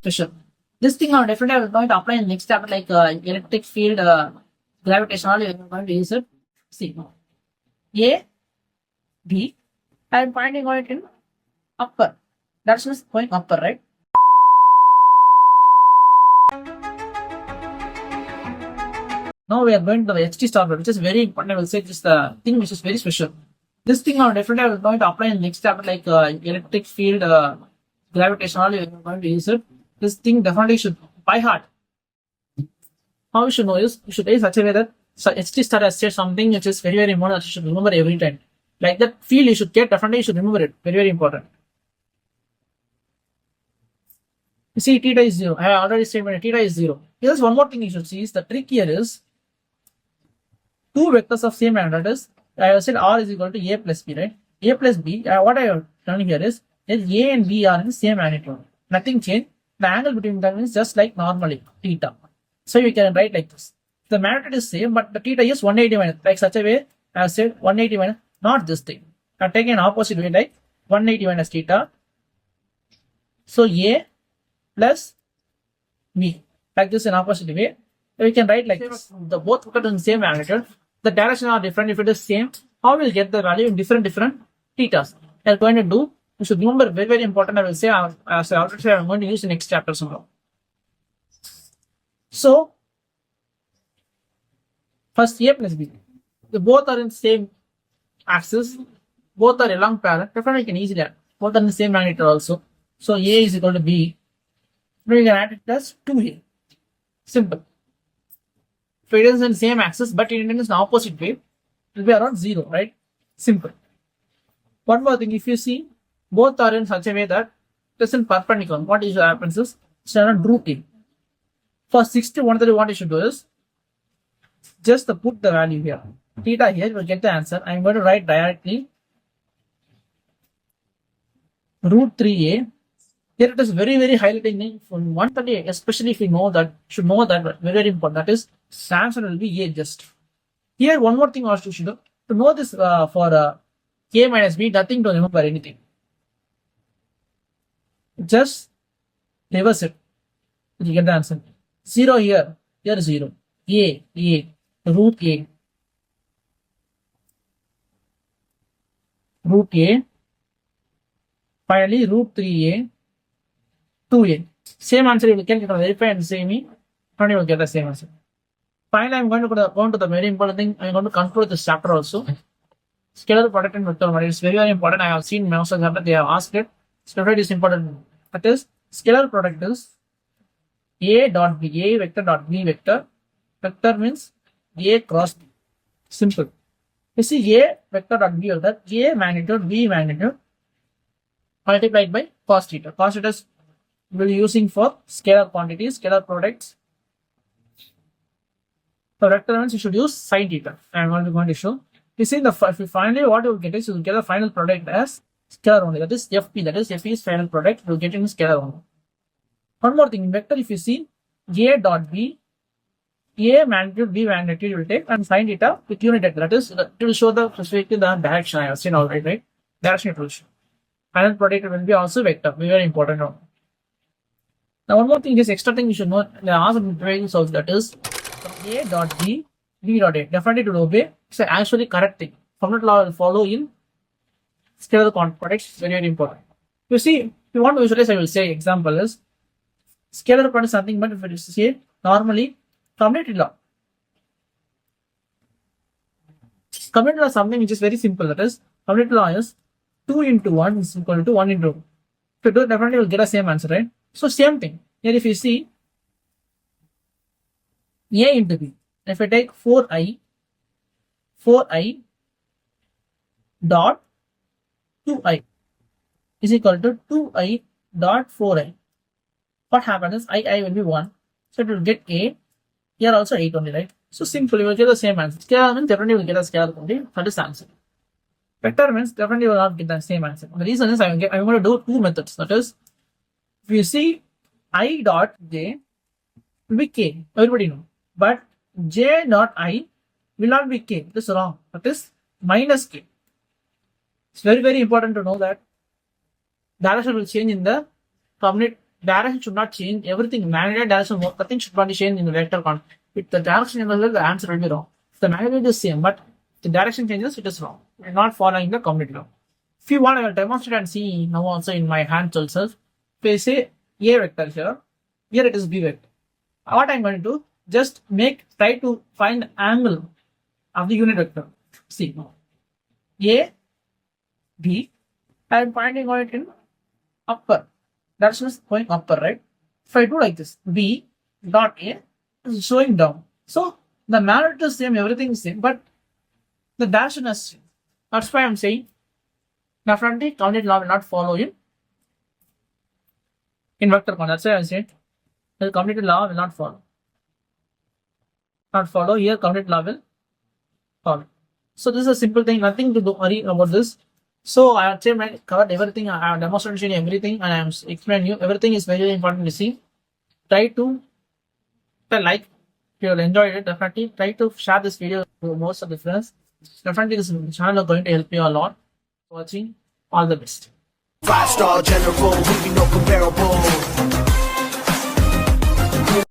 special. This thing I'm definitely going to apply in the next chapter, like electric field, gravitational. You're going to use it. See, A, B. I'm finding out in upper. That's just going upper, right? Now we are going to the HT star, which is very important. I will say this the thing which is very special. This thing I'm definitely going to apply in the next chapter, like electric field, gravitational. You're going to use it. This thing definitely should by heart. How you should know is you should say such a way that HT star has said something which is very important that you should remember every time. Like that field you should get, definitely you should remember it. Very important. You see, theta is 0. I have already said when theta is 0. Here's one more thing you should see is the trick here is two vectors of same magnitude. That is, I have said R is equal to A plus B, right? A plus B, what I have done here is that A and B are in the same magnitude. Nothing changed. The angle between them is just like normally, theta. So you can write like this. The magnitude is same, but the theta is 180 minus. Like such a way, I have said 180 minus, not this thing. I'm taking an opposite way like 180 minus theta. So A plus B. Like this in opposite way. We can write like this. The both vectors in the same magnitude. The direction are different. If it is same, how will get the value in different thetas? We are going to do. You should remember very important. I will say as I already said, I'm going to use the next chapter somehow. So first A plus B. The both are in same axis. Both are along parallel. Definitely you can easily add. Both are in the same magnitude also. So A is equal to B. Now you can add it as 2A. Simple. If it is in the same axis, but it is in the opposite way, it will be around 0, right? Simple. One more thing, if you see, both are in such a way that it is in perpendicular. What usually happens is, it's around root A. For 60, 130, what you should do is, just put the value here. Theta here, you will get the answer. I am going to write directly root 3A. Here it is very highlighting from 130, especially if you know that, should know that very important. That is, the answer will be A just. Here, one more thing also should know. To know this for A minus B, nothing to remember anything. Just reverse it. You get the answer. 0 here, here 0. A, root A. Root A. Finally, root 3A. 2A. Same answer you will get, verify and say me, and you will get the same answer. Finally, I'm going to go on to the very important thing. I'm going to conclude this chapter also. Scalar product and vector product is very important. I have seen most of them that they have asked it. Scalar is important. That is, scalar product is A dot B, A vector dot B vector. Vector means A cross B. Simple. You see A vector dot B vector, A magnitude, B magnitude multiplied by cos theta. Cos theta is we will be using for scalar quantities, scalar products. For vector means you should use sin theta. I am going to show. You see finally what you will get is you will get the final product as scalar only. That is FP. That is FP is final product. You will get in scalar only. One more thing in vector, if you see A dot B, A magnitude, B magnitude you will take, and sin theta with unit vector. That is it will show the specifically the direction. I have seen already, right? Direction it will show. Final product will be also vector. Very important one. Now one more thing, this extra thing you should know, the answer also that is A dot B, B dot A. Definitely to obey. It's actually correct thing. Formula law will follow in scalar products. Very important. You see, if you want to visualize, I will say example is scalar product is something, but if it is say normally commutative law. Commutative law is something which is very simple. That is, commutative law is 2 into 1 is equal to 1 into 2. If you do it, definitely you will get the same answer, right? So same thing. Here if you see A into B, if I take 4i dot 2i is equal to 2i dot 4i. What happens is I will be 1. So it will get A. Here also 8 only, right? So simple, you will get the same answer. Scalar means definitely you will get a scalar quantity. That is the answer. Vector means definitely you will not get the same answer. The reason is I'm going to do two methods. That is, if you see I dot J will be K, everybody know. But J dot I will not be K. This is wrong. That is minus K. It's very important to know that direction will change in the commutative direction should not change. Everything, magnitude direction, nothing should not be changed in the vector quantity. If the direction changes, the answer will be wrong. If the magnitude is same, but the direction changes, it is wrong. We are not following the commutative law. If you want, I will demonstrate and see now also in my hand itself. If I say A vector here it is B vector. What I am going to do, just try to find angle of the unit vector. See, A, B, I am pointing out it in upper. That's just going upper, right? If I do like this, B dot A is showing down. So the magnitude is same, everything is same, but the direction is same. That's why I'm saying definitely commutative law will not follow in vector quantity. That's why I'm saying the commutative law will not follow. Not follow here, commutative law will follow. So this is a simple thing, nothing to worry about this. So I have covered everything, I have demonstrated everything, and I am explaining you everything is very important to see. Try to like, if you enjoyed it, definitely try to share this video to most of the friends. Definitely this channel is going to help you a lot. Watching, all the best. 5-star general, we be no comparable.